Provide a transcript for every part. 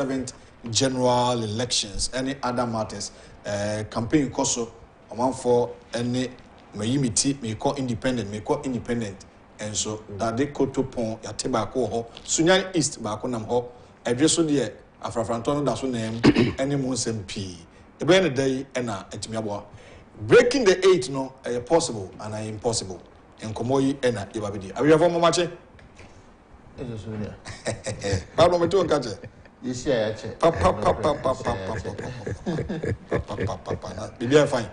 7th general elections, any other matters, campaign koso, among for any may call independent, and so that they go to pon ya tebako ho, Sunyan East bakonam ho, address on the Afrafrantono that's name, any Monsem P. The brain day and etimiabo. Breaking the 8 no possible and impossible. And Komoyi and Ibabidi. Are you have one match? Pardon me to catch it. You see, I Be very fine.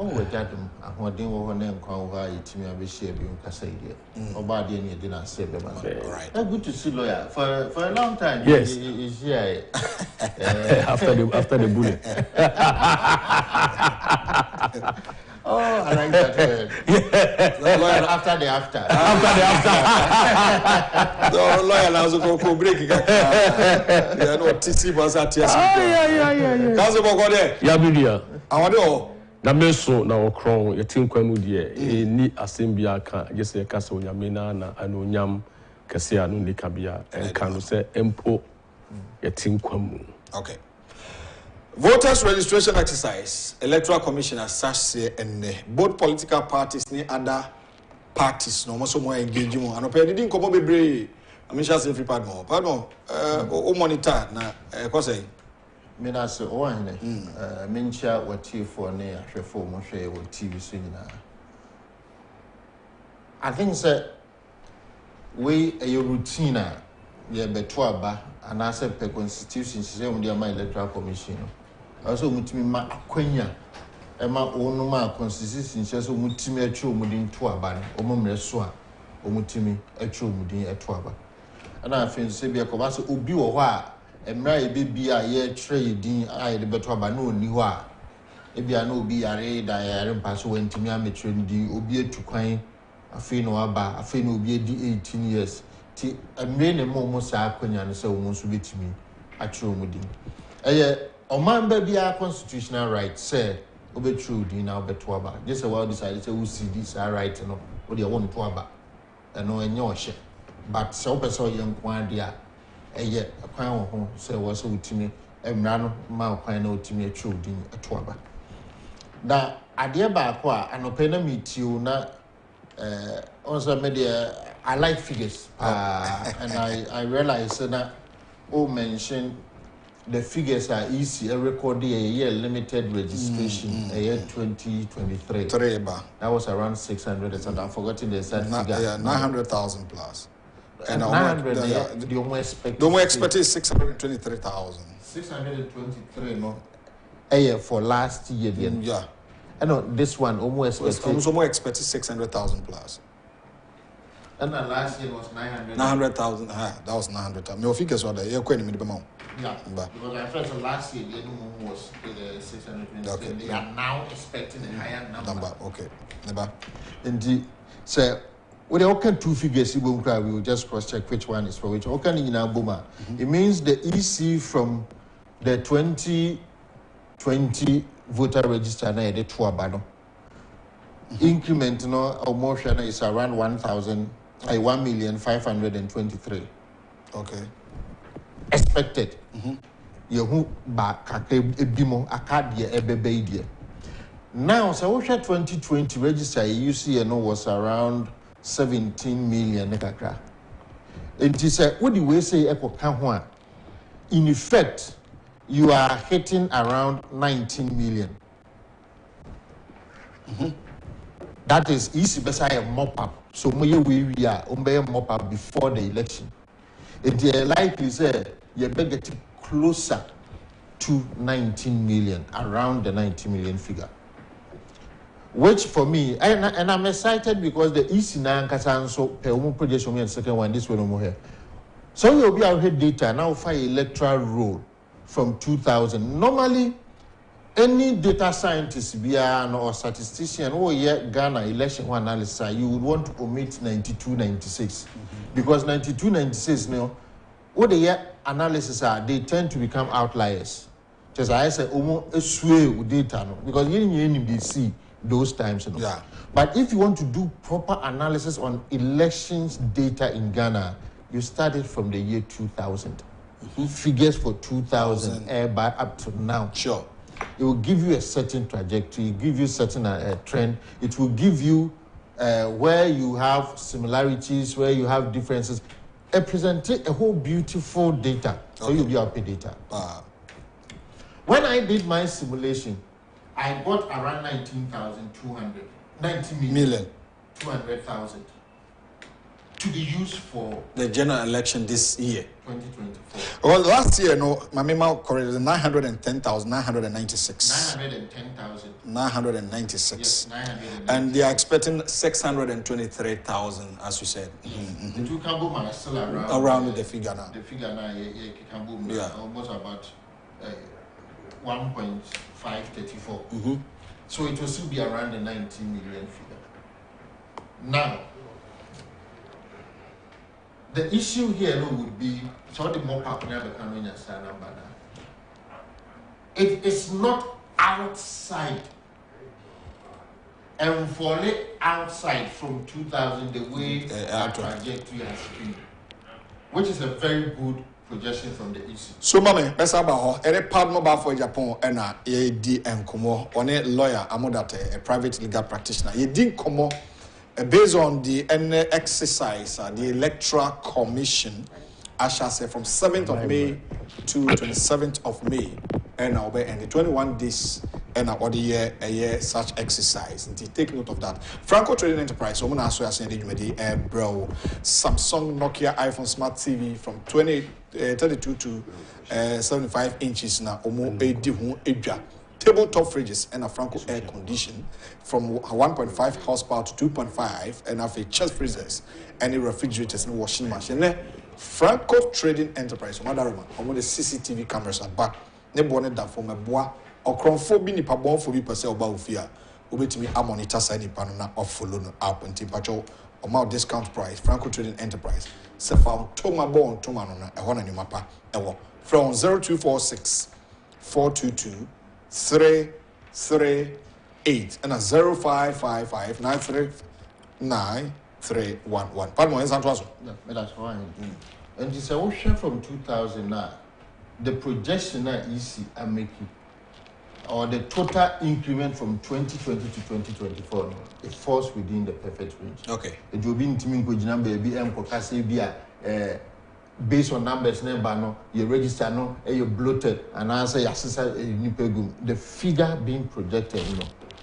Oh, we got them. I want to know when they come over to me. I will share you Cassadia. Or body any dinner save them. Right. Good to see lawyer for a long time. Yes. Is here after the bullet. Oh, I like that word. Lawyer after the after. The lawyer now go break. Yeah, no TC was at yes. Yeah. That's about there. Yabidia. I want to. Na meso na okron ye tinkwamu die ni assembly aka je se kasa onyamena na anonyam kase anu nika bia enka no se empo ye tinkwamu. Okay. Voters registration exercise, Electoral Commission as such say, and both political parties ni other parties no so more engaging mo. Ano pe didn't come be brave. I mean just every Padmore. O monitor na ko say. Me na se o ane. Mencha wati for ne ahwefo mo hwe wo TV so nyina. I think say we a routine ye beto aba and I said per constitution say we dey my Electoral Commission. Also mutimi ma akwanya ema onu ma constitution say so mutimi atwa omudin to aba no omomre so a omutimi atwa omudin eto aba ana afin say bia ko ba so obi wo ho a emra e bebi a ye tire yedin a ye beto aba no oni ho a e bia na obi yare da yare mpa so wantimi ametire ndi obi etukwan afin no aba afin no obi edi 18 years ti emre ne mo sa akwanya no say omo so betimi atwa omudin Oman baby our constitutional right say obe true di na obe to aba. Just a well decided say we see this right no. O dey want to aba. No enye ohye. But so person young kwan dia eye kwan wo ho say wo so utimi emra no ma kwan na utimi true di to aba. Da ade ba ko a anope na metio na also media I like figures and I realize that mention the figures are easy. A record a year limited registration a year 2023. That was around 600 and I've forgotten the exact figure. Yeah, 900,000 plus. And 900 the only expect is 623,000. 623 no. A year for last year. Yeah. I know this one almost expected 600,000 plus. And then last year was 900. 900,000. That was 900,000. My figures were there. You're quite minimum. Yeah, because I felt last year the minimum was 620. Okay. They are now expecting a higher number. Okay. Never. Indeed. So, with the okay two figures, we will just cross-check which one is for which. Okay, it means the EC from the 2020 voter register na the two abano. Increment no or motion is around 1,523,000. Okay. Expected. Yehu ba kakre ebimo akadie ebebe. Now, so we 2020 register you see was around 17 million nekakra. And he said, what do we say eko in effect, you are hitting around 19 million. That is easy beside a mop up. So we are mop up before the election. It likely say you better get closer to 19 million, around the 90 million figure. Which for me, and I'm excited because the East Nankasan so per projection and second one, this one over here. So you'll be out here data now for electoral roll from 2000. Normally, any data scientist or statistician or Ghana election analysis, you would want to omit 92, 96. Because 92, 96 now, what the year analysis are, they tend to become outliers. Just I say, almost sway with data, because you see those times. Yeah. But if you want to do proper analysis on elections data in Ghana, you started from the year 2000. figures for 2000 by up to now. Sure. It will give you a certain trajectory, give you certain trend. It will give you where you have similarities, where you have differences. It presents a whole beautiful data. So you'll be happy data. When I did my simulation, I got around 19,200, 90 million. 200,000 to be used for the general election this year. 2024. Well, last year, no, my memo corrected 910,996. 910,000. 996. Yes, 996. And they are expecting 623,000, as you said. The two Cambo are still around. Around the figure now. The figure now, yeah, almost about 1.534. So it will still be around the 90 million figure. Now, the issue here would be so the more popular the number. It is not outside and fully outside from 2000 the way our trajectory has been, which is a very good projection from the issue. So, Mammy, let's about her. Padmore Baffour Agyapong and AD and Komo, on a lawyer, Amoh, a private legal practitioner. You didn't come based on the exercise, the Electoral Commission, I shall say from 7th of May to 27th of May, and the 21 days, and the year, a year such exercise. And take note of that. Franco Trading Enterprise, so I say bro, Samsung, Nokia, iPhone, Smart TV from 32 to 75 inches now, Amoh, tabletop fridges and a Franco air condition from 1.5 horsepower to 2.5 and a chest freezers and refrigerators and washing machine. Franco Trading Enterprise, Madarama, the CCTV cameras are back. Ne bonnet that from a bois or chromophobia ni pabon for me per se about fear. Obey me a monitor side panona of follow up and temperature or more discount price. Franco Trading Enterprise. Se found Toma Bon Tomanona, a one and mapa, from 0246 422 338 and a 0555 939 Padmore is Antoine. That's fine. And it's a ocean from 2000 now. The projection now is making, or the total increment from 2020 to 2024, it falls within the perfect range. Okay. It will be in Timin Kojina baby and Kokasebia based on numbers, you register, you bloated, and answer your sister. The figure being projected,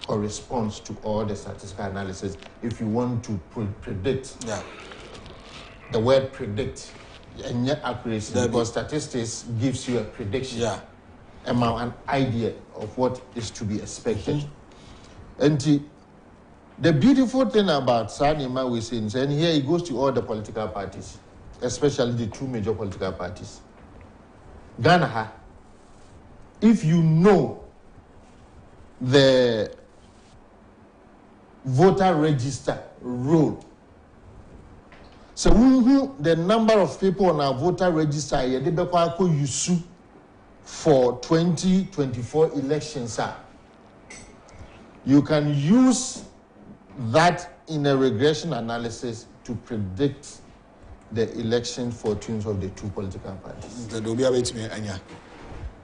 corresponds to all the statistical analysis. If you want to predict, the word predict, and yet accuracy, because statistics gives you a prediction, an idea of what is to be expected. And the beautiful thing about Sanima we say, and here it goes to all the political parties, especially the two major political parties. Ghana, if you know the voter register role, so the number of people on our voter register for 2024 elections, you can use that in a regression analysis to predict the election fortunes of the two political parties.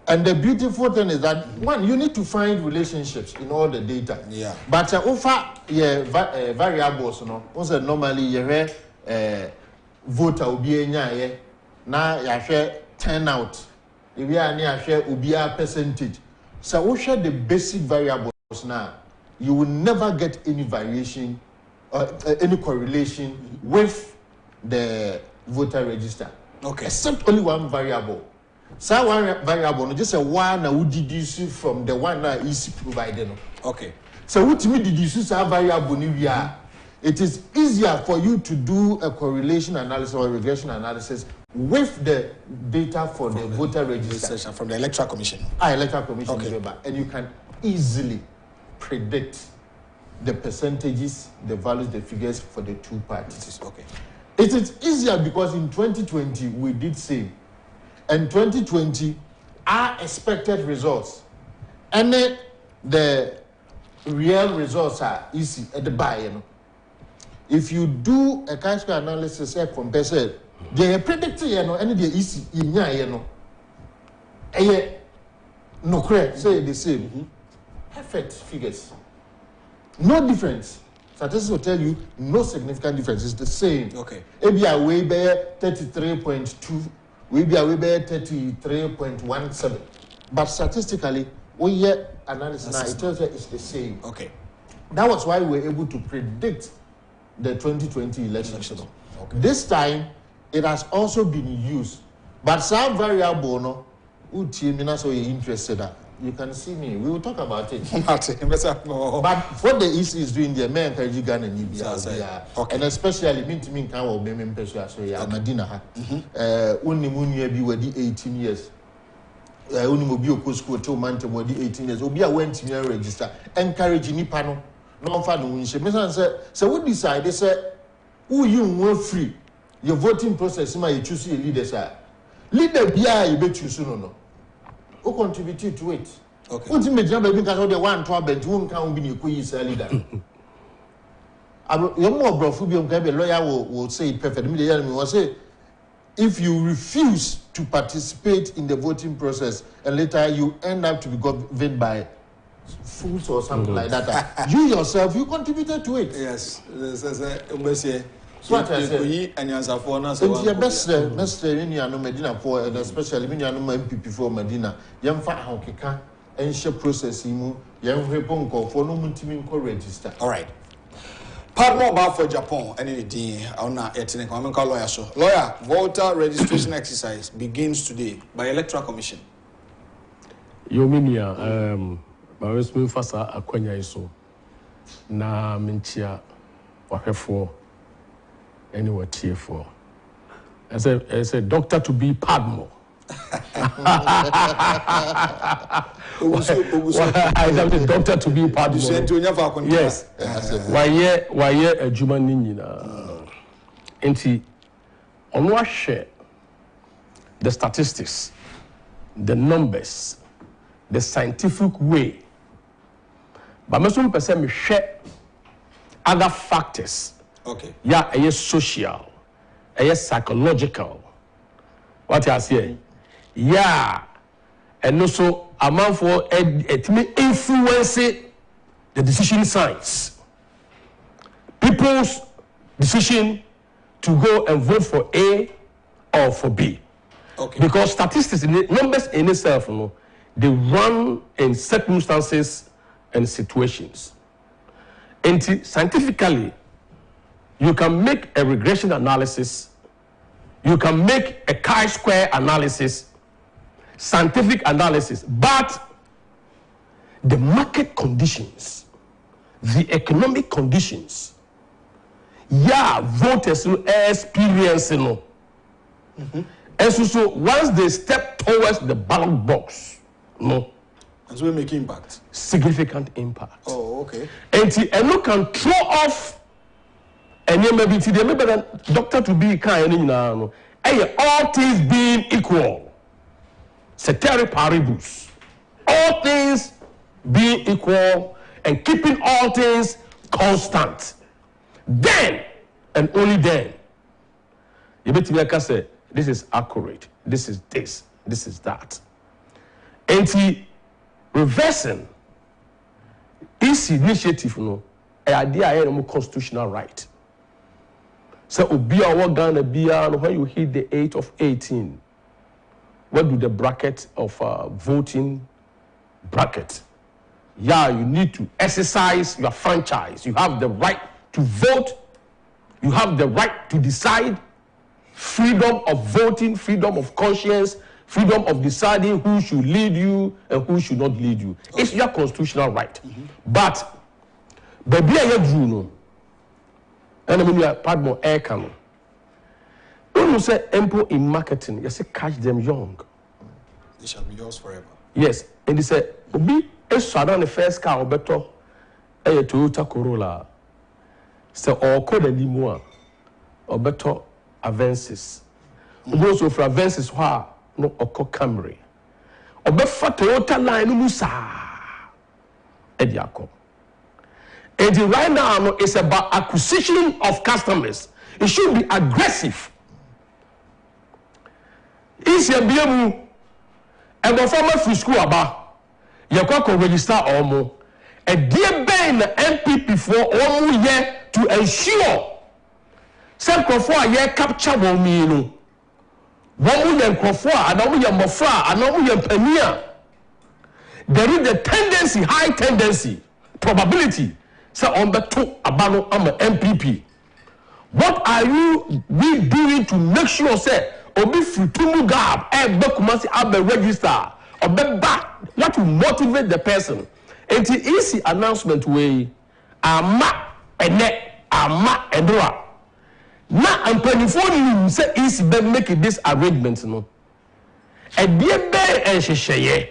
And the beautiful thing is that, one, you need to find relationships in all the data. But over variables, also normally voter will be now you turnout, if you are percentage. So we share the basic variables now. You will never get any variation or any correlation with the voter register. Okay. Except only one variable. So one variable, just a one who deduce from the one that is provided. Okay. So what me deduce a variable it is easier for you to do a correlation analysis or regression analysis with the data for the voter register. From the Electoral Commission. Electoral Commission. Okay. And you can easily predict the percentages, the values, the figures for the two parties. Okay. It is easier because in 2020 we did same. And 2020, our expected results and the real results are easy at the buy. If you do a chi-square analysis, compare They predict and the easy in no. No correct, say the same. Perfect figures. No difference. Statistics will tell you no significant difference. It's the same. Okay. Maybe a way better 33.2, maybe a way better 33.17. But statistically, we get analysis now, it tells you it's the same. Okay. That was why we were able to predict the 2020 election. Okay. This time, it has also been used. But some variable, no, so you're interested. You can see me. We will talk about it. But what the East is doing, the American Ghana and Libya, and especially me can will be Medina. Only be with 18 years. Only be a school to Mountain 18 years. Obi went to register, encouraging Nipano. No fun. So we decide. They say, who you were free. Your voting process, you choose your leaders. Leader, you bet you soon. Who contributed to it? Okay. What's in the job? Because the one trouble, who can't be a leader. Your more brophobia lawyer will say it perfectly. Will say, if you refuse to participate in the voting process and later you end up to be governed by fools or something like that, you yourself, you contributed to it. Yes. So what I say, and your best Medina for, and especially when you are MPP for Medina, young fat hockey and share process young repon for no muntimin register. All right. Padmore Baffour Agyapong any day on our ethnic lawyer. So lawyer, voter registration exercise begins today by Electoral Commission. Yominia, Barismin Fasa Akwanya iso na mintia wahefo anywhere tier for. As a doctor to be Padmore. I am the doctor to be Padmore. Yes. Why a Juman Nina? Enti on what share the statistics, the numbers, the scientific way. But most person share other factors. Okay. Yeah, a social, a psychological. What I say? Yeah, and also a man for it may influence the decision science. People's decision to go and vote for A or for B. Okay. Because statistics, numbers in itself, they run in circumstances and situations. And scientifically, you can make a regression analysis, you can make a chi-square analysis, scientific analysis, but the market conditions, the economic conditions, voters will experience, And so once they step towards the ballot box, and so we make impact. Significant impact. Oh, okay. And you can throw off. And you maybe today, maybe the doctor to be kind now. All things being equal, ceteris paribus. All things being equal and keeping all things constant. Then and only then, you bet me say this is accurate. This is this. This is that. And reversing this initiative, idea I am constitutional right. So, Obia, what Ghana Bia, when you hit the age of 18, what do the bracket of voting bracket? Yeah, you need to exercise your franchise. You have the right to vote. You have the right to decide. Freedom of voting, freedom of conscience, freedom of deciding who should lead you and who should not lead you. Okay. It's your constitutional right. But, baby, I drew and when you are Padmore air cannon. When you say empo in marketing, you say catch them young. They shall be yours forever. Yes. And they say, Obi, a Sudan the first car or better, a Toyota Corolla. So, or code a limoa, or better Avensis. Also for Avensis, no, or Camry. Or better Toyota line, Musa. Ediako. And right now, it's about acquisition of customers. It should be aggressive. Easy biemu. And go former free school aba. You can register Amoh. A dear Ben MPP for all year to ensure some for year capture 1 million. 1 million crofua, and 1 million mofra, and 1 million penia. There is a tendency, high tendency, probability. So on the two abano I'm an MPP. What are we doing to make sure say obi fritumu gab and dokumasi abe register or be back what will motivate the person? And the easy announcement way ama ene ama edra. Na ampanifo ni say easy be make this arrangement no. E die be en hyehyeye.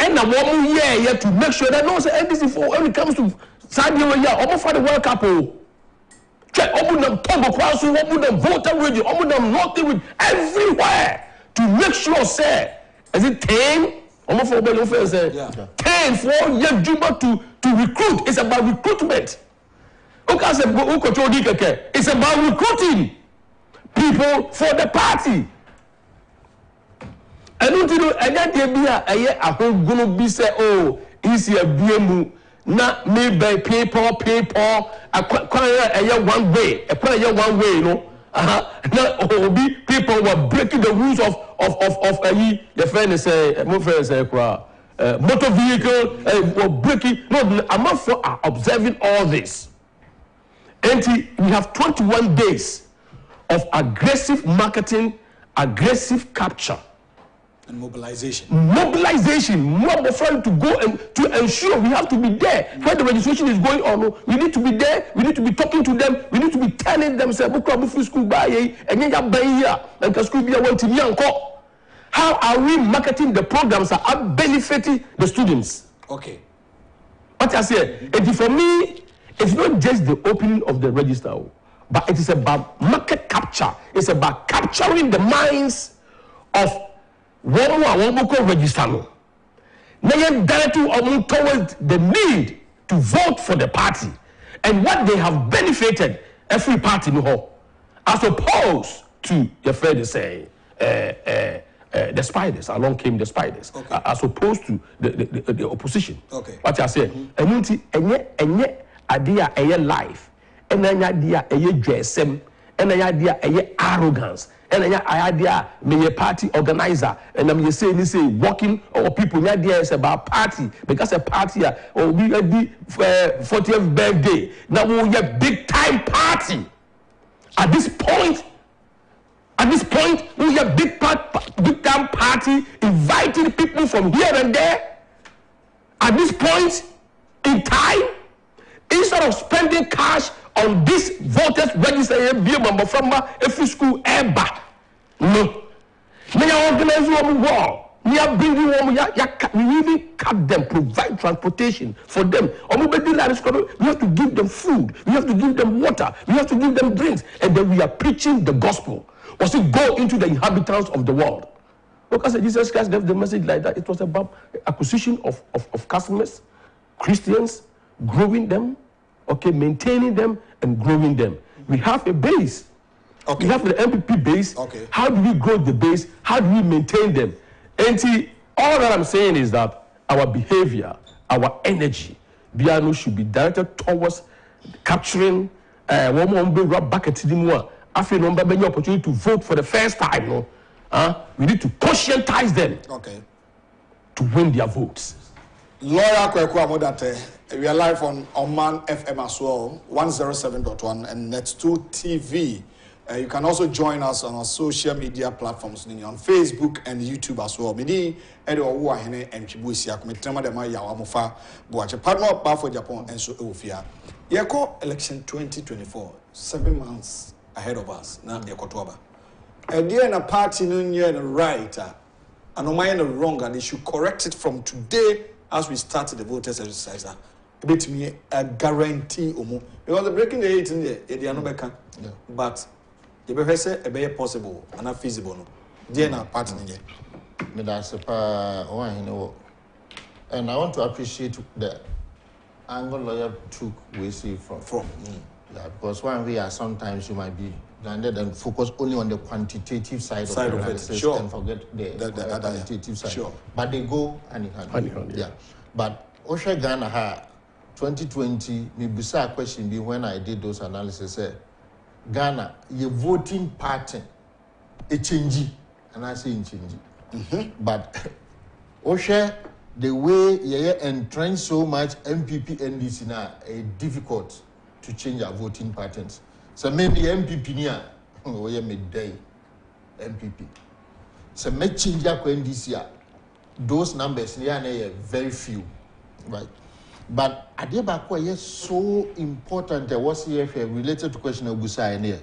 And a woman here to make sure that no say NDC for when it comes to Saudi Arabia, almost for the World Cup. Check open them Togo Kwasu, open them voter region, open them Northern everywhere to make sure say is it 10 almost for 10 for young Juba to recruit. It's about recruitment. It's about recruiting people for the party. I don't know, I got the idea, I hope gonna be say, oh, easy a BMU, not made by people, I quite one way, a prayer one way, you know. People were breaking the rules of your friend say, motor vehicle, were breaking. No, I'm not for observing all this. And we have 21 days of aggressive marketing, aggressive capture. And mobilization. More trying to go and to ensure we have to be there when the registration is going on. We need to be there. We need to be talking to them. We need to be telling them, say, school buy and here and school be one to how are we marketing the programs that are benefiting the students? Okay. What I say, and for me, it's not just the opening of the register, but it is about market capture. It's about capturing the minds of one more register no. Now directly towards the need to vote for the party and what they have benefited every party no, as opposed to your friend is saying the spiders. Along came the spiders, okay. As opposed to the opposition. Okay. What I say, and idea a life, and an idea a JSM, and an idea a arrogance. And an idea, me a party organizer, and I'm say walking or people. The idea is about party because a party or we had the 40th birthday. Now we have big time party. At this point, we have big time party inviting people from here and there. At this point in time, instead of spending cash on this voters register from every school ever. No. We are organizing one wall. We are bringing one. We really cut them, provide transportation for them. We have to give them food. We have to give them water. We have to give them drinks. And then we are preaching the gospel. Was it go into the inhabitants of the world? Because Jesus Christ gave the message like that. It was about acquisition of customers, Christians, growing them, okay, maintaining them and growing them. We have a base. Okay. We have the MPP base. Okay. How do we grow the base? How do we maintain them? And all that I'm saying is that our behavior, our energy, Biano should be directed towards capturing one more bucket to the after number many opportunity to vote for the first time. No, we need to conscientize them. Okay. To win their votes. Lawyer Kweku Amoh, we are live on Oman FM as well, 107.1 and Net2 TV. You can also join us on our social media platforms on Facebook and YouTube as well. Mini Edo Wahene and Chibuisia, Comitama de Maya Wamofa, Boache Padmore, Baffour, Agyapong, and so Ofia. Yako election 2024, 7 months ahead of us. Now, Yakotuaba. And you're in a party, you're in a right, and no mind wrong, and they should correct it from today as we start the voters exercise. A bit me a guarantee, because the breaking the 18 there, they are not back. But you say a very possible and not feasible. DNA party. And I want to appreciate the angle lawyer took we see from. Yeah, because one way sometimes you might be landed and focus only on the quantitative side of the analysis sure. and forget the qualitative side. Sure. But they go hand in hand. Yeah. But Osha Ghana 2020, me bisa question be when I did those analysis, Ghana, your voting pattern, a change, and I say change. But Osha, the way you entrench so much MPP NDC now, it's difficult to change our voting patterns. So maybe MPP near, we midday MPP. So make change our NDC. Those numbers near very few, right? But Agyapong is so important. There was here related to question of Busai here.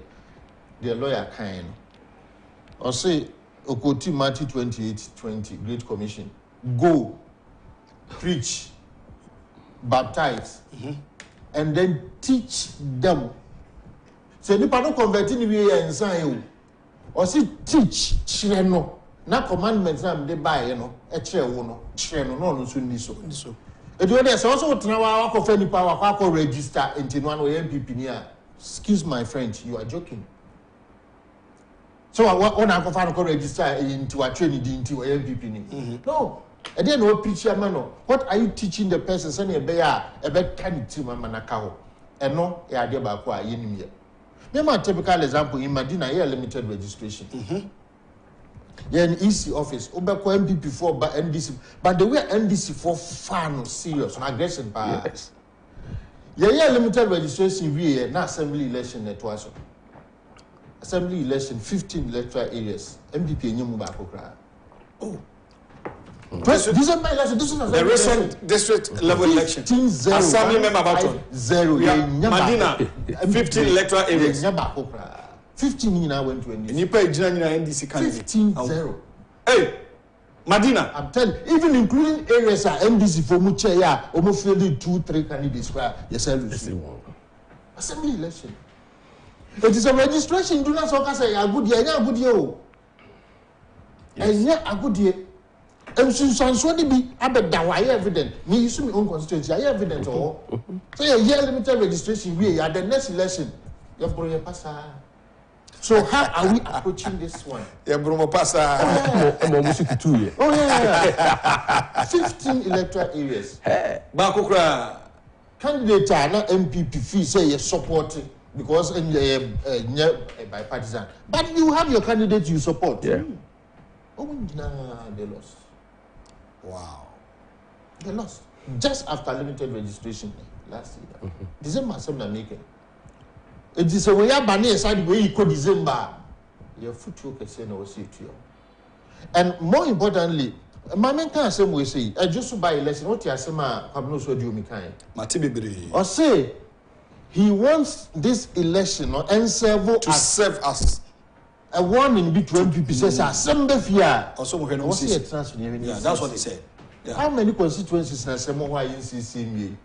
The lawyer kind. Or say Okoti Matthew 28:20, Great Commission. Go, preach, baptize, and then teach them. So you don't convert in the way and say, or say teach children. Na commandments na they buy, a chair no, children no so. It was also now for power register into one way MPP near. Excuse my French, you are joking. So I want to register into a training into MPP. No. And then no preacher man. What are you teaching the person? Send a bear a bed can team manakao. And no, I did about what I Remember a typical example in Medina, here limited registration. Yeah, an EC office, Obeko MPP for by NDC, but the way NDC for fun, serious, and aggression. Yes. Yeah, limited registration, we na assembly election at was. Assembly election, 15 electoral areas. MPP and Yamubakokra. Oh. This is the recent district level election. Assembly member about 0. Medina, 15 electoral areas. 15 now went to NDC. Nipa NDC candidate. 15-0. Hey, Medina. I'm telling you, even including areas are NDC for Mucheya, almost 2-3 candidates where yourself assembly election. It is a registration. Do not say a good year, a good year. And yet a good year. And since I'm so to be evident, me use my own constituency, I evident or so a year limited registration, we are the next election. You have to pass. So how are we approaching this one? Yeah, Bruno Passa. Oh yeah. 15 electoral areas. Bakukra. Candidate are not MPP fee say you're supporting because bipartisan. But you have your candidate you support. Yeah. Oh, they lost. Wow. They lost. Just after limited registration last year. December 7 making. It is a way up by side where you could December. Your foot can say no see to you. And more importantly, my man can't say we say, I just buy election. What you say, ma, I'm not sure do me kind. Matibibri. Or say he wants this election or serve to serve us. A warning between people says assembly fear. Also, we can also see it. Yeah, that's what he said. Yeah. How many constituencies na some why NCC?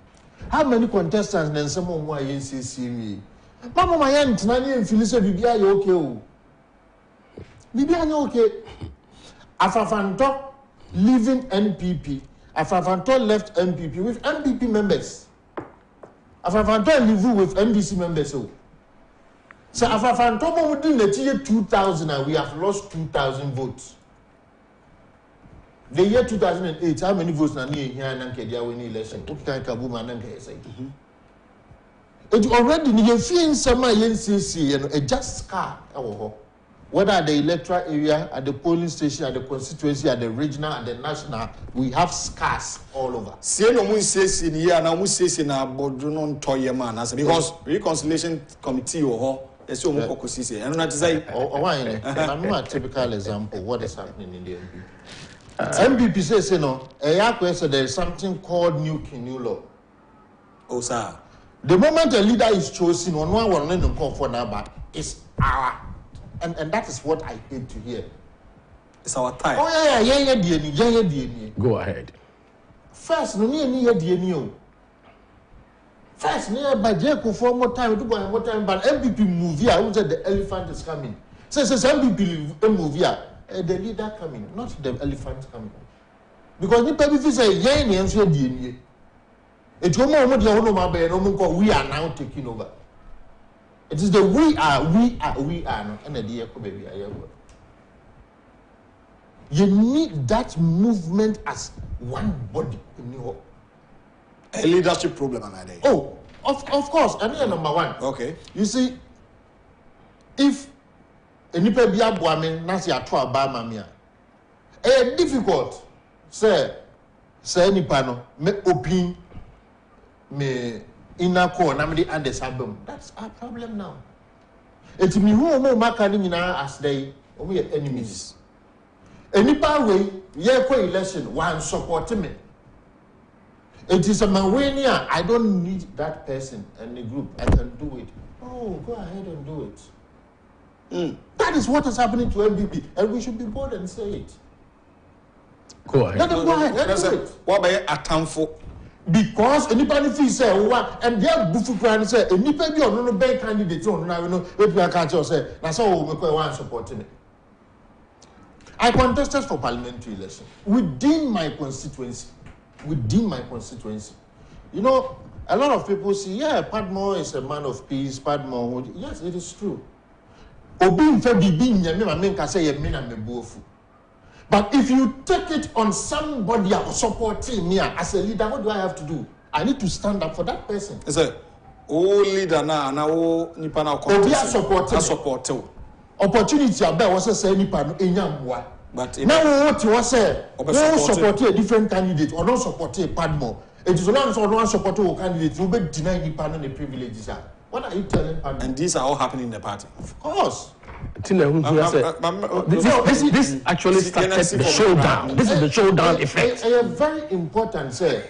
How many contestants na some why NCC? Mama my aunt na ni Philisa bibia you okay o. Bibia you okay. Afafanto leaving NPP. Afafanto left NPP with NPP members. Afafanto live with NDC members o. So Afafanto mo within the year 2000 and we have lost 2,000 votes. The year 2008, how many votes na ni here na nkedia win election? Okay, Kabuma na nke say. It already you feel some NCC, a just scar. Whether at the electoral area, at the polling station, at the constituency, at the regional, at the national, we have scars all over. Because reconciliation committee or I'm not a typical example of what is happening in the MPP. MPP says, there is something called new Canoe law. Oh, sir. The moment a leader is chosen, one call for now, it's our, and that is what I hate to hear. It's our time. Oh yeah. Go ahead. First, no need First, by Jacob for more time, but MPP move here. I would say the elephant is coming. Says MPP move here. The leader coming, not the elephant coming. Because the people say, we are now taking over. It is the we are no, and the dear baby. You need that movement as one body. A leadership problem, another. Oh, of course, and then number one. Okay. You see, if nipa bi aboa me na se ato aba ma me a difficult say nipa no me opin me inako na me dey understand. That's our problem now. It me who mo maka ni nyina as they o me enemies. Nipa we ye ko election one support me. It is a mania. I don't need that person and the group. I can do it. Oh, go ahead and do it. That is what is happening to MBB, and we should be bold and say it. Go ahead. Let them go ahead. Let's do it. What about a town for? Because anybody feels say and they are Baffour plan say anybody be on no bank candidate on now no if you can't say na so we go one supporting it. I contested for parliamentary election within my constituency. You know, a lot of people say, yeah, Padmore is a man of peace. Padmore, yes, it is true. But if you take it on somebody supporting me as a leader, what do I have to do? I need to stand up for that person. It's a leader now nipa na support. Opportunity about was say nipa no enyamwa. But now what you say, support a different candidate or not support a Padmore. It is not so one support a candidate who be deny nipa no the privileges are. What are you telling Padmore? And these are all happening in the party. Of course. This actually started the showdown. This is the showdown effect. It's very important, sir.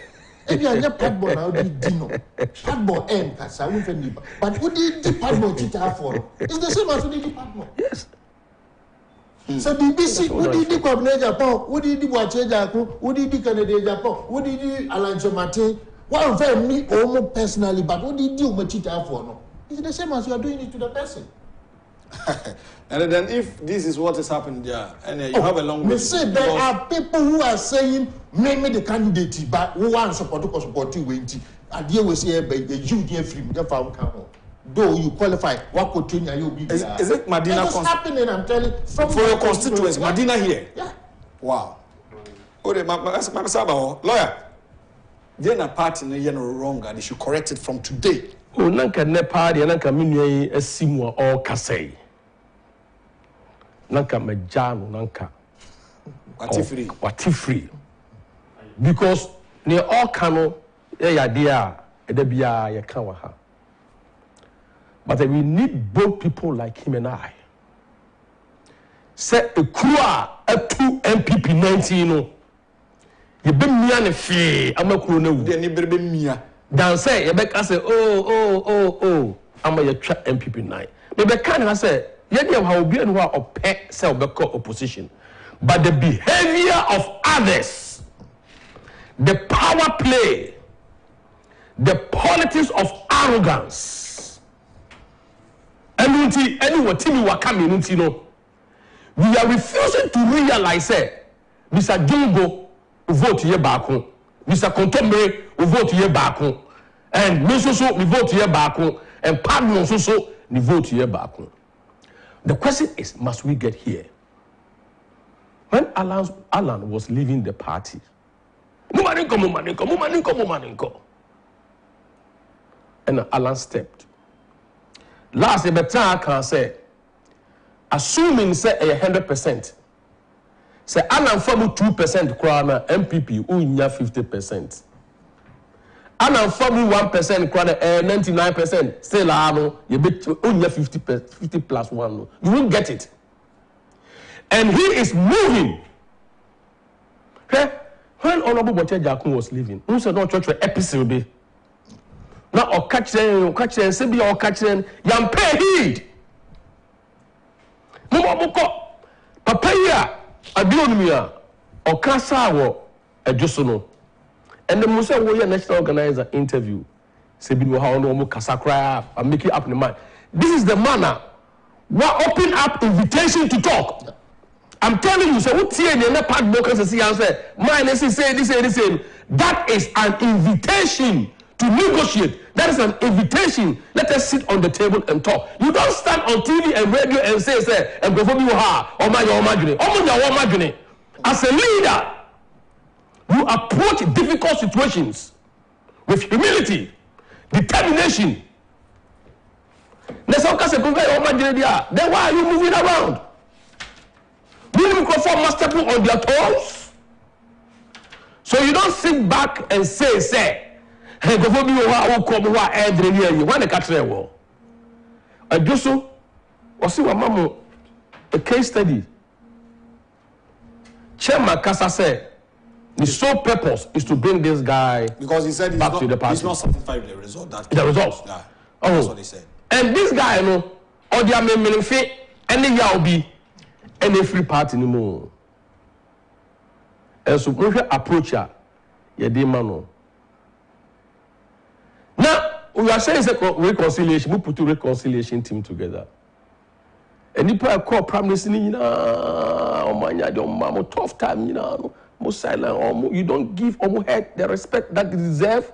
If you are not Padmore now, Padmore end, but who did the Padmore cheat for? It's the same as who did the Padmore. Yes. So BBC, who did the Cabinet Agyapong, who did the Boache Jaku, who did the Canada Agyapong, who did the Alancho Martin? Well, for me, almost personally, but who did you cheat for? No, it's the same as you are doing it to the person. And then if this is what is happening there, and you have a long way. Say there are people who are saying maybe the candidate, but who want support you went. And here we say you dear free, though you qualify, what could you be? Is it Medina? It is happening, I'm telling you. For your constituents, Medina here. Yeah. Wow. Okay, lawyer. They're not party no wrong, and they should correct it from today. Oh, nanka ne party, nanka minye esimwa all kasei. Nanka mejano nanka. Wati free. Because ne all kano ya dia edebia ya kawaha. But we need both people like him and I. Say a crew a 2 MPP 19 no. You be me and fee. I'm a crew no. Then you be me. Dan say you be say oh. I'm a trap MPP 9. They be kind of say you dey how be and who are say opposition. But the behavior of others, the power play, the politics of arrogance. And anyone Timmy Wakami no. We are refusing to realize that Mr. Gilgo will vote here back home. Mr. Contemporary will vote here back home. And Misoso will vote here back home. And Padmore Soso will vote here back home. The question is, must we get here? When Alan was leaving the party, Mumaninko. And Alan stepped. Last year, I can say, assuming say 100%, say Alan Famu 2% krana MPP unya 50%. Alan Famu 1% krana 99%. Still ano you bet unya 50 plus 1. No. You won't get it. And he is moving. Okay? When Honorable Boche Jakun was leaving, who said no church for episode? Now or catch them, say be or catch them, yam pay heed. Mumoko, Papaya, Adionomia, or Kasawo, a Josono. And the Musa Warrior National Organizer interview, Sabino how no Kasakra, and make it up in the mind. This is the manner. What open up invitation to talk. I'm telling you, so what here the part brokers and see answer. Mine is say this. That is an invitation to negotiate. That is an invitation. Let us sit on the table and talk. You don't stand on TV and radio and say, and go for me, as a leader, you approach difficult situations with humility, determination. Then why are you moving around? You microphone must step on their toes. So you don't sit back and say, hey, go for me, when the catch there war. I do so, or see what mama, a case study. Chairman Kasa said, the sole purpose is to bring this guy because he said back to the party. He's not satisfied with the result. The results. Yeah, oh, that's what he said. And this guy, you know, or they are making fit any year will be any free party anymore. And so we approach her, yeah, man. Now we are saying reconciliation. We put a reconciliation team together. And if I call prime minister, tough time, you know, more silent, you don't give head the respect that they deserve.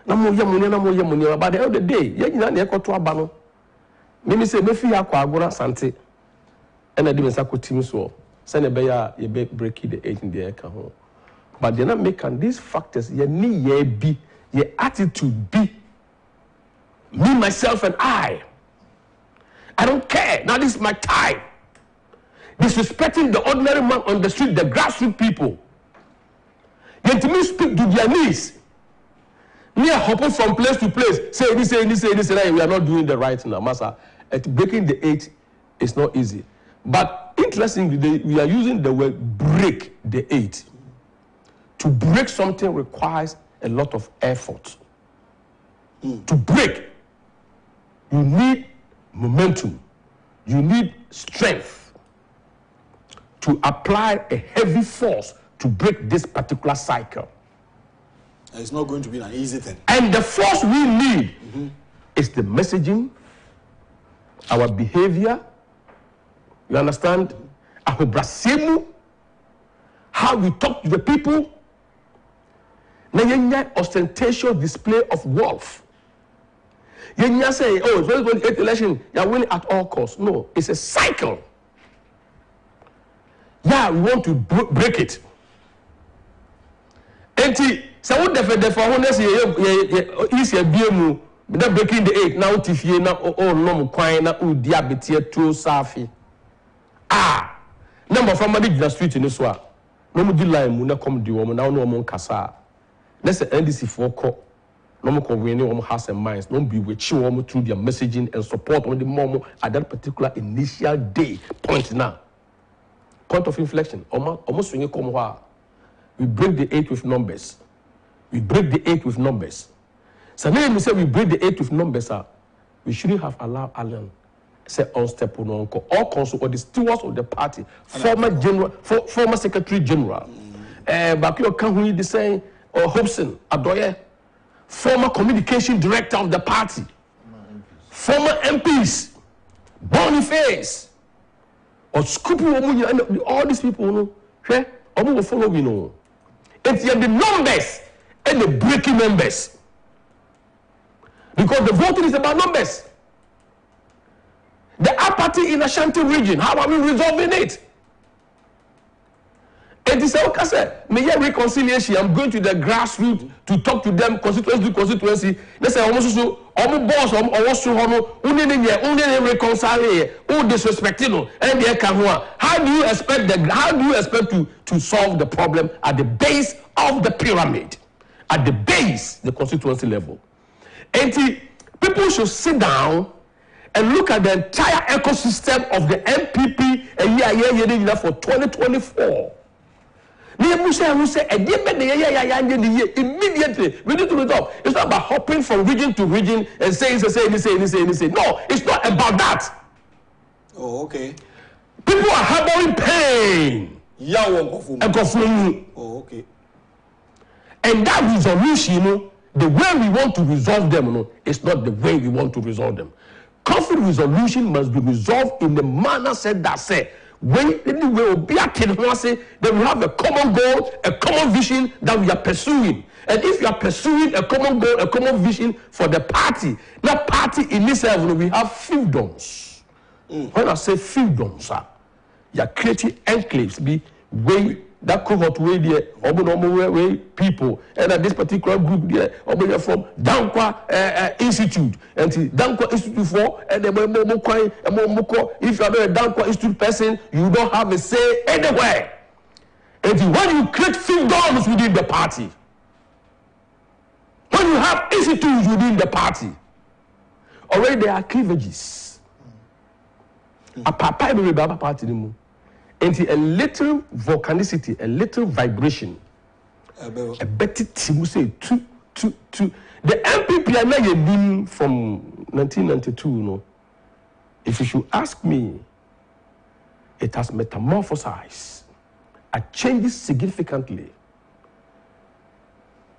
But at the end of the day, you say, me feel akwa sante, and I didn't say team so. Send a bear, you break the 8 in the air. But they're not making these factors. Your knee, be your attitude, be me, myself, and I. I don't care. Now this is my time. Disrespecting the ordinary man on the street, the grassroots people. Yet to me speak to their knees. Me are hopping from place to place. Say this. We are not doing the right now, Master. Breaking the 8 is not easy. But interestingly, we are using the word break the 8. To break something requires a lot of effort. To break, you need momentum, you need strength to apply a heavy force to break this particular cycle. It's not going to be an easy thing. And the force we need is the messaging, our behavior, you understand? How we talk to the people. Now, ostentatious display of wealth. You say, oh, 2028 election, you're winning at all costs. No, it's a cycle. Yeah, we want to break it. And so what the honest is a BMU, but breaking the 8 now, Tifie, now, oh, no, Quina, Diabetes, too, Safi. Number from the street in this one. No more delay, Muna come the woman, now no more Casa. Let's say NDC for call. No more convening on hearts and minds. Don't be with you through their messaging and support on the moment at that particular initial day point now. Point of inflection. Almost when you come here, we break the 8 with numbers. We break the 8 with numbers. So now we say we break the 8 with numbers. We shouldn't have allowed Alan say on step on uncle all council or the stewards of the party, former secretary general, Bakio Kanhui the saying or Hobson Adoye, former communication director of the party, former MPs, Boniface, or Scoopy, all these people, will follow we know. It's the numbers and the breaking numbers. Because the voting is about numbers. The apathy in Ashanti region, how are we resolving it? And he said, okay, sir, may I reconciliation? I'm going to the grassroots to talk to them, constituency. They say, almost so, boss, only reconcile here, disrespecting, and they can. How do you expect to solve the problem at the base of the pyramid, at the base, the constituency level? And people should sit down and look at the entire ecosystem of the MPP for 2024. Immediately, we need to resolve. It's not about hopping from region to region and saying. No, it's not about that. Oh, okay. People are harboring pain. Oh, okay. And that resolution, the way we want to resolve them, is not the way we want to resolve them. Conflict resolution must be resolved in the manner said that anyway, be a kid who say that we have a common goal, a common vision that we are pursuing. And if you are pursuing a common goal, a common vision for the party, that party in itself, we have fiefdoms. When I say fiefdoms, you are creating enclaves, be way that cohort way there, way people, and at this particular group there, from Dankwa Institute, and Dankwa Institute for, and the Moko, if you are not a Dankwa Institute person, you don't have a say anywhere. And when you create fiefdoms within the party, when you have institutes within the party, already there are cleavages. A papa will be a party anymore. And a little volcanicity, a little vibration, a better team say two. The MPP I know from 1992, no. If you should ask me, it has metamorphosized. It changes significantly.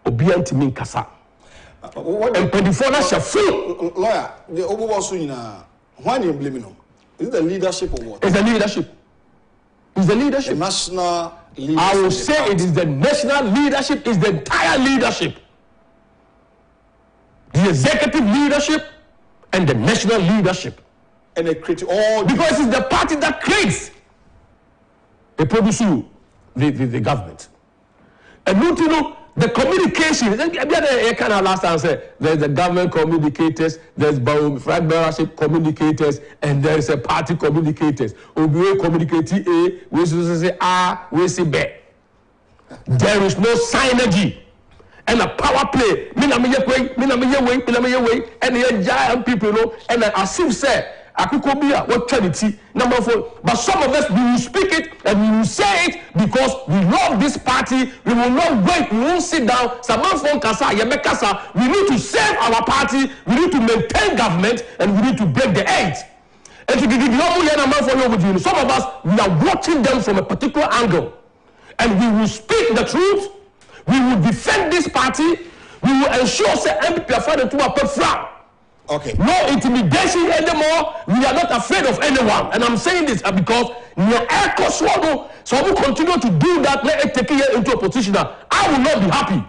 Obianti min kasa. And Padmore Shafu. Lawyer, the Obuwasuna, why do you blame him? Is it the leadership or what? It's the leadership. It's the leadership. The national leadership. I will say it is the national leadership, it's the entire leadership. The executive leadership and the national leadership. And they create all because it's the party that creates the produce the government. And you know, the communication, kind of last time said there's the government communicators, there's membership communicators, and there's a party communicators. Obi communicate A, we say A, we say B. There is no synergy and a power play. And the giant people know, and as if say akufo-addo, what Trinity, number 4. But some of us, we will speak it and we will say it because we love this party. We will not wait, we won't sit down. We need to save our party, we need to maintain government, and we need to break the edge. And some of us, we are watching them from a particular angle. And we will speak the truth, we will defend this party, we will ensure that MPP are fighting to a flag. Okay. No intimidation anymore. We are not afraid of anyone. And I'm saying this because so we continue to do that, let it take it into a position. I will not be happy.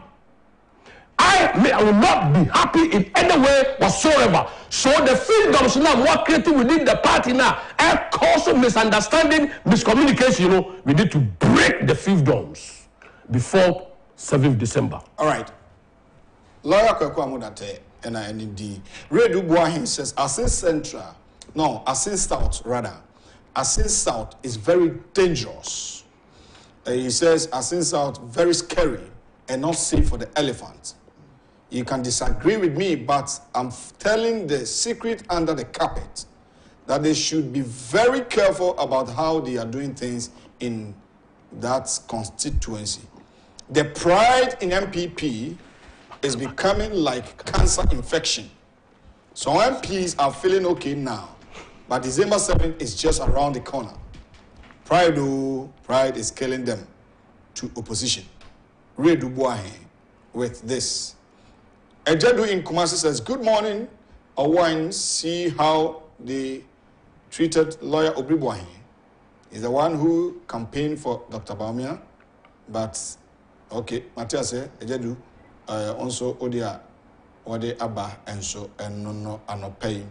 I will not be happy in any way whatsoever. So the fiefdoms now more creative within the party now. And cause of misunderstanding, miscommunication, we need to break the fiefdoms before 7th December. All right. Lawyer Kweku NIND. Ray Dubois says, Asin South is very dangerous. He says, Asin South very scary and not safe for the elephant. You can disagree with me, but I'm telling the secret under the carpet that they should be very careful about how they are doing things in that constituency. The pride in MPP is becoming like cancer infection. So MPs are feeling okay now, but December 7th is just around the corner. Pride is killing them to opposition. Ray Dubois with this. Ejedu in Kumasi says, good morning, Awine, see how they treated lawyer Obriboahe. He's the one who campaigned for Dr. Baumia, but okay, Matthias Ejedu, also Odia Ode Abba and so and no paying.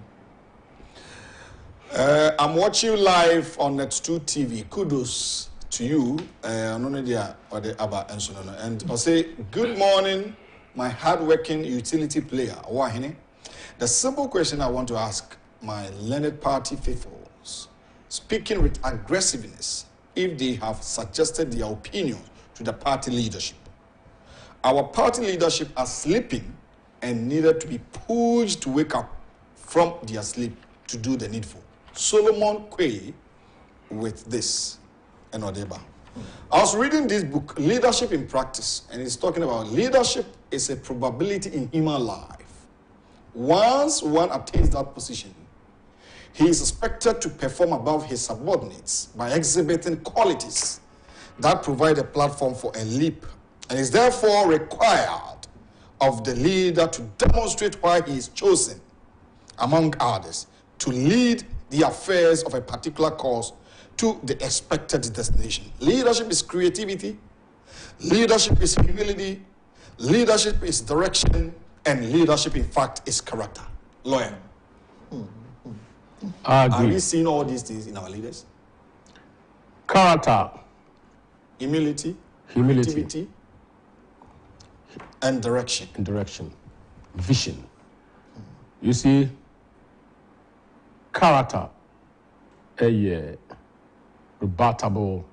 I'm watching you live on Net2 TV. Kudos to you, Onodia Ode Abba and so no. And I'll say good morning, my hardworking utility player. Wahine. The simple question I want to ask my learned party faithfuls, speaking with aggressiveness, if they have suggested their opinion to the party leadership. Our party leadership are sleeping and needed to be pushed to wake up from their sleep to do the needful. Solomon Kwe with this and Odeba. I was reading this book, Leadership in Practice, and it's talking about leadership is a probability in human life. Once one attains that position, he is expected to perform above his subordinates by exhibiting qualities that provide a platform for a leap, and is therefore required of the leader to demonstrate why he is chosen, among others, to lead the affairs of a particular cause to the expected destination. Leadership is creativity, leadership is humility, leadership is direction, and leadership, in fact, is character. Lawyer. Are we seeing all these things in our leaders? Character, humility, creativity, and direction. Vision. You see, character, a rebuttable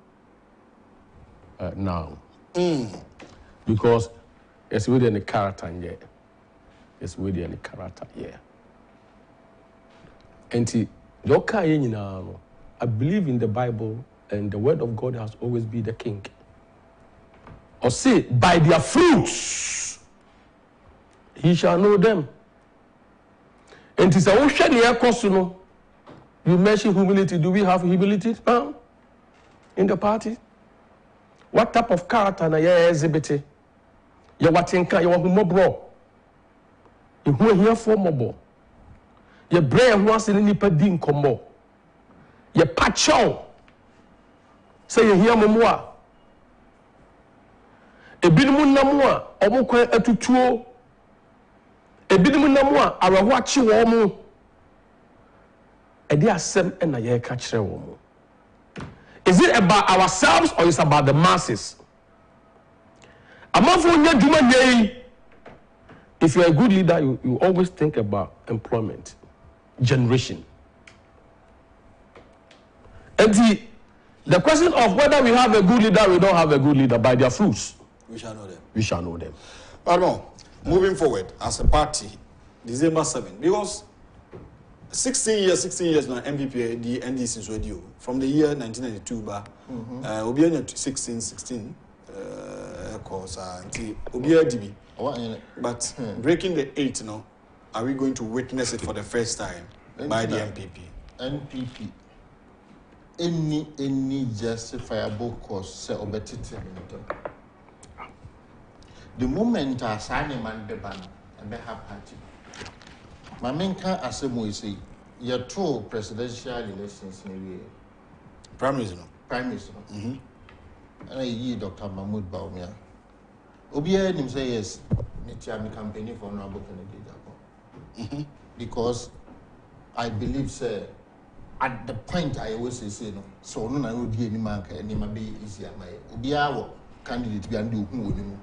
noun. Because it's within the character, yeah. It's within the character, yeah. And I believe in the Bible, and the word of God has always been the king. Or say, by their fruits, he shall know them. And it's a ocean here, you mention humility. Do we have humility in the party? What type of character na you exhibit? You what think you want more bro? You who here for more? You brain wants in any padin combo. You patcho. Say you hear more. A binimun namua, omukwe etutuo. A binimun namua, ara watch you womu. A dear sem and a year catch womu. Is it about ourselves or is it about the masses? If you're a good leader, you always think about employment, generation. And the question of whether we have a good leader or we don't have a good leader, by their fruits, we shall know them. We shall know them. Padmore, moving forward as a party, December 7, because 16 years now, MPP, the NDC is radio. From the year 1992, Obiya 16, course, Obiya DB. But breaking the 8 now, are we going to witness it for the first time by the MPP? NPP. Any justifiable cause, say, the moment I sign a man the ban and they have party. My main can assume say you're two presidential elections in a year. Prime Minister. And I hear Dr. Mahmoud Baumia. Obiya him say yes, I'm campaigning for Honorable Kennedy Agyapong. Because I believe, sir, at the point I always say no, so no, I would be any man can be easier. My Obiya candidate be and do who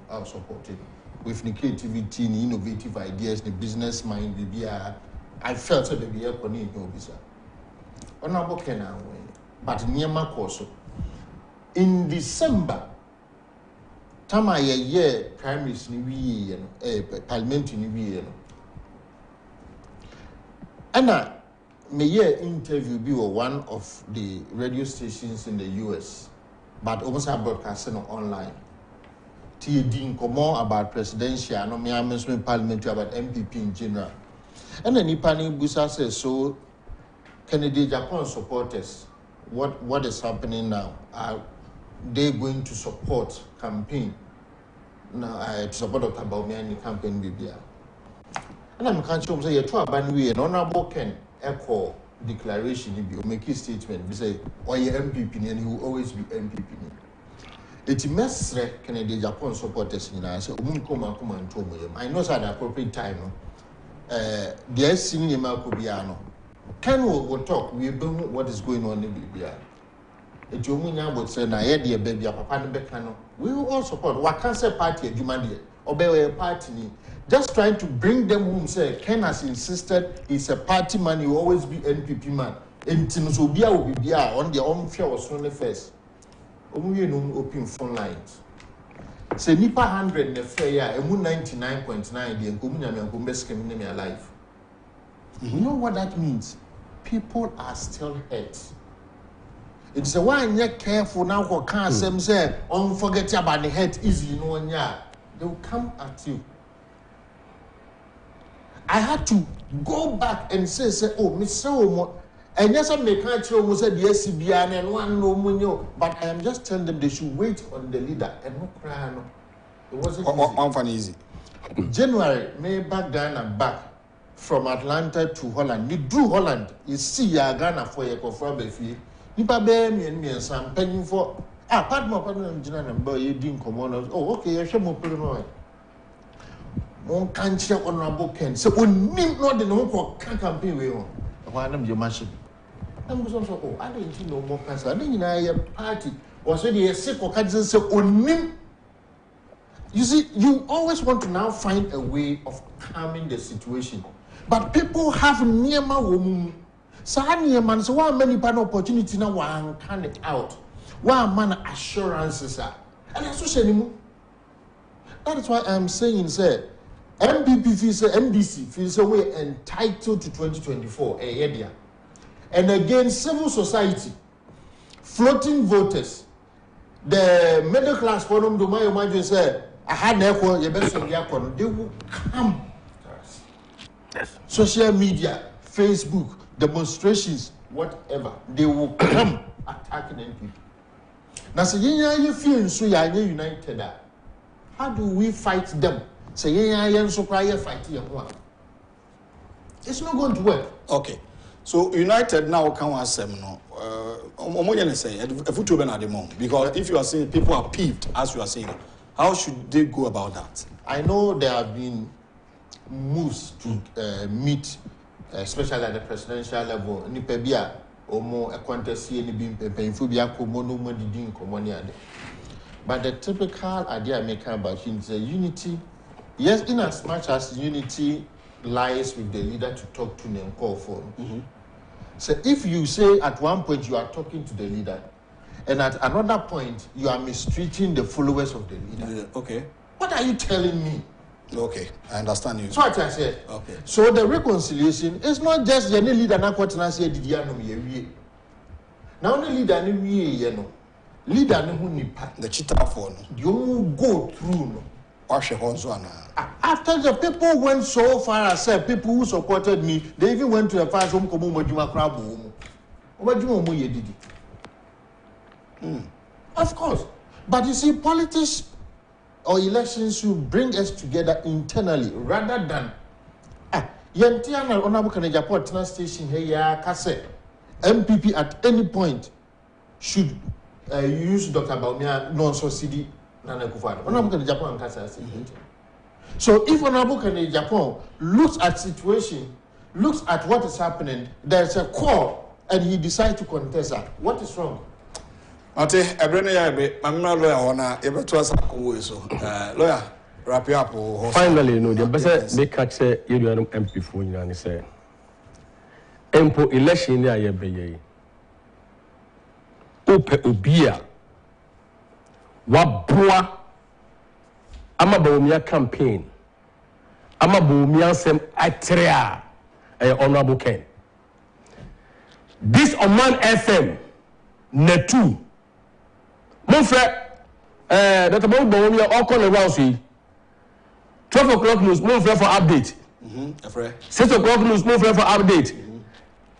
will support it. With the creativity, the innovative ideas, the business mind, I felt that the year on it, no visa. Honorable Kennedy, but near my course. In December, time I year primaries in the year, parliament in the year. And my year interview be one of the radio stations in the US, but almost broadcasting online. TD more about presidential, no me mention parliamentary about MPP in general. And then Ipani Busa says so. Kennedy Agyapong supporters, what is happening now? Are they going to support campaign? Now to support Dr. Baumia campaign BBA. And I'm can't show say you try ban we an honorable Ken echo declaration you make a statement. We say or your MPP and he will always be MPP. It's mesre Kennedy Agyapong supporters in us. I know at the appropriate time. The senior Malcobiano. Ken will talk. We don't know what is going on in Libya. It's your would say, "Na dear baby, Papa Becano." We will all support. What can say party a Jumandia? Obey a party. Just trying to bring them home. Say Ken has insisted he's a party man. He will always be NPP man. And Tinsobia will be on their own fear was on the first. Open phone lines. Say Nipa 100 the fair, and 99.9 the Nkumu best community alive. You know what that means? People are still hurt. It's a one you're careful now for cancer say, forget about the hurt easy, you know, they will come at you. I had to go back and say, oh, Miss Omo. And yes, I may can't show was the SCBN and one no money, but I am just telling them they should wait on the leader and not cry. No. It wasn't easy. January, May back down and back from Atlanta to Holland. You do Holland, you see Ghana for your confirmation. nipa be me san penyin for Padmore jina na mba ye din komo oh okay ye hwe mo pele no mon kan che honorable Ken se onim no de no ko campaign we ho ho anam je machine am so oh I don't know more cancer na nyina ye party or so dey se ko ka say onim. You see, you always want to now find a way of calming the situation. But people have niyama womu. So niyama so one many pan opportunity now one can it out. One man assurances are. And that's so anymore. That is why I'm saying say MPP feels say MDC feels away entitled to 2024 a year. And again civil society, floating voters, the middle class forum do my imagine say I had never they will come. Yes. Social media, Facebook, demonstrations, whatever, they will come attacking NPP. Now, say you feel so you are united. How do we fight them? Say you so fight them. It's not going to work. Okay. So United now can answer no. Say because if you are saying people are peeved, as you are saying, how should they go about that? I know there have been moves to meet, especially at the presidential level. Nipebia omo ekwantesi any being penfubia komono modidin komoniade. But the typical idea maker about unity, unity, yes, in as much as unity lies with the leader to talk to and call for. So if you say at one point you are talking to the leader, and at another point you are mistreating the followers of the leader. Okay. What are you telling me? Okay, I understand you. That's what I said. Okay. So the reconciliation is not just the leader na kwatena say did ya no me wie. Now the leader ni wie ye no. Leader ni hu nipa. The cheater for no. You go through no. After the people went so far as said people who supported me, they even went to the fast home komo majuma crab home. Majuma mo ye didi. Of course. But you see, politics or elections should bring us together internally rather than Yentiana Honorable Agyapong station here Kase MPP at any point should use Dr. Baumia non-subsidy Nana Akufo-Addo. Honorable Agyapong Kase. So if Honorable Agyapong looks at situation, looks at what is happening, there's a call and he decides to contest that. What is wrong? Ate ebrene ya be mamma lawyer ona ebeto asakowo so lawyer wrap up finally no the best make catch say you do MP for nyina ni say empo election ni ayebe ye ope obia waboa ama bawumia campaign ama bawumia sem atrea honorable Ken this Oman FM netu mon frère Dr. Bawumia all call around see 12 o'clock news mon frère for update 6 o'clock news mon frère for update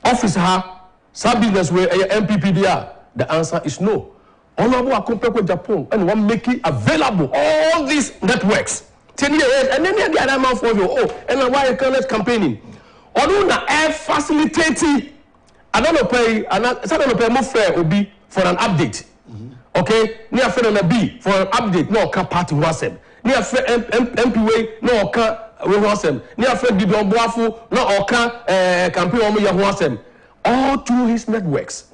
office ha some business where MPP there the answer is no. Honorable Kweku Japan and one making available all these networks 10 years and then the other man for you and why you call it campaigning although na air facilitating I don't pay and I don't pay more fair will be for an update. Okay, near friend on B for an update, no can party wasem. Near friend MPW, no can wasem. Near friend Bibon Baffour, no can campaign on me wasem. All through his networks.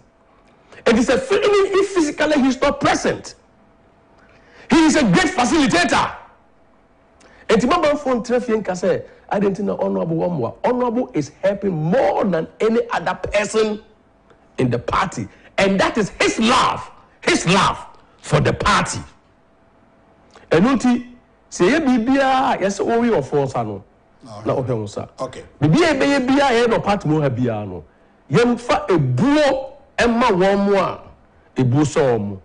It is a feeling if physically he's not present. He is a great facilitator. And remember from Trefian Kase, I didn't know Honorable. Honorable is helping more than any other person in the party. And that is his love for the party. And Uti say Bibia, yes, we or force no. Okay. Bibia no Padmore Biano. Yemfa a buo Emma Womwa a busom.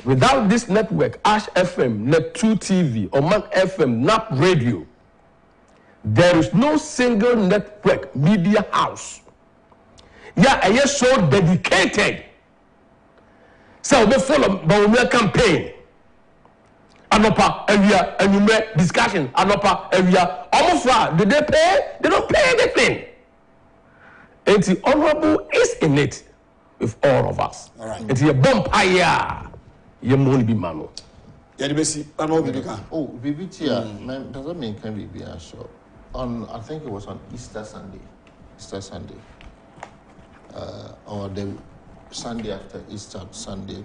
Without this network, Ash FM, Net 2 TV, Oman FM, NAP Radio, there is no single network media house. Yeah, I am so dedicated. So we follow Bawumia campaign. Anopa area and discussion. Anopa area. Almost did they pay? They don't pay anything. And the honorable is in it. with all of us. All right. It's a bumpire. You won't be mano. Yeah, the best. Oh, BBT, doesn't mean can be sure. On I think it was on Easter Sunday. Or the Sunday after Easter Sunday.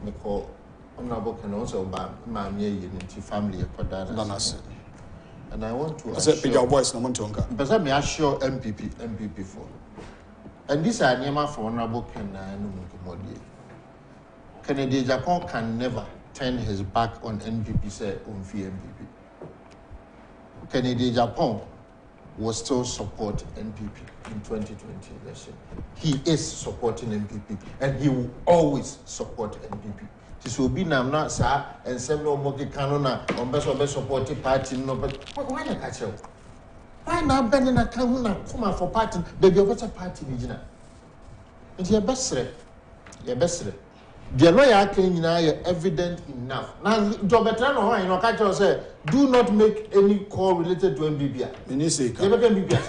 Me call honorable can also buy my unity family and I want to assure your voice no montonka. But let me assure MPP for. And this are Nema for honorable Kennedy Agyapong can never turn his back on NPP, say on MPP. Kennedy Agyapong will still support NPP in 2020 election. He is supporting NPP and he will always support NPP. This will be now sir and several monkey canona on best supporting party no but why not catch you? Why not bending a canona come for party baby what's a party regional? It's your best the lawyer can evident enough. Now, Jobetrano, you know, catch us say, do not make any call related to MBBA. Minister, can MBBA.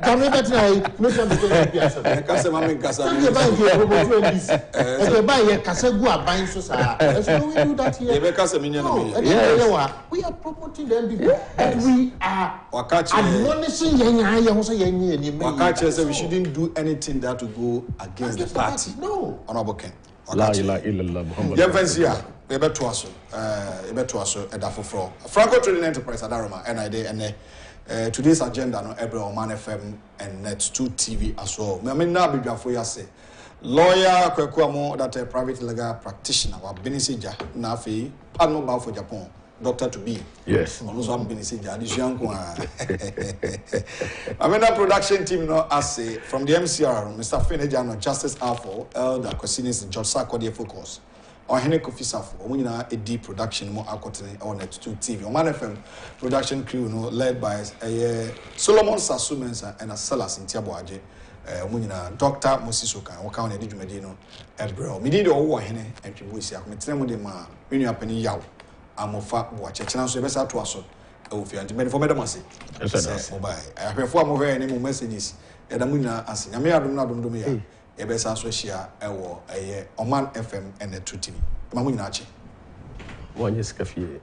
Can we better no can be MBBA. Casa Mammy Casa. Can you buy your opportunities? If you buy a Casagua buying society, we do that here. We are promoting the MBBA and we are admonishing we shouldn't do anything that will go against the party. No. Honorable Ken. La ilaha illallah Muhammad. Yemfensia, ebeto aso edafofro. Franco Trading Enterprise Adaroma NID and today's agenda no every Oman FM and Net2 TV as well. Me na bidwafo yase. Lawyer Kweku Amoh that a private legal practitioner wa Benisija na afei Padmore Baffour Japan. Doctor to be. Yes. Also I'm Benisija. I'm in the production team no as from the MCR, Mr. Finejano, Justice Alpha, Elder Kwesinis, George Sarkodie Focus. Or Henrik Ofisafo, we na a deep production more according on Net2 TV. Oman FM production crew no led by Solomon Sasumens and a Salas in Tiaboaje. Dr. Mosisoka, Waka on Edith Medino, Ebro. Me did all hene and Tribusia, Metremo de Ma, Unia Penny Yaw, Amofa, watch a chance to be to us. Oh, if you want for Medamasi, mobile. I have 4 more any messages. Edamuna as Yamia do me. Ebesa Socia, Oman FM and the 2 TV. Mamuna. 1 year.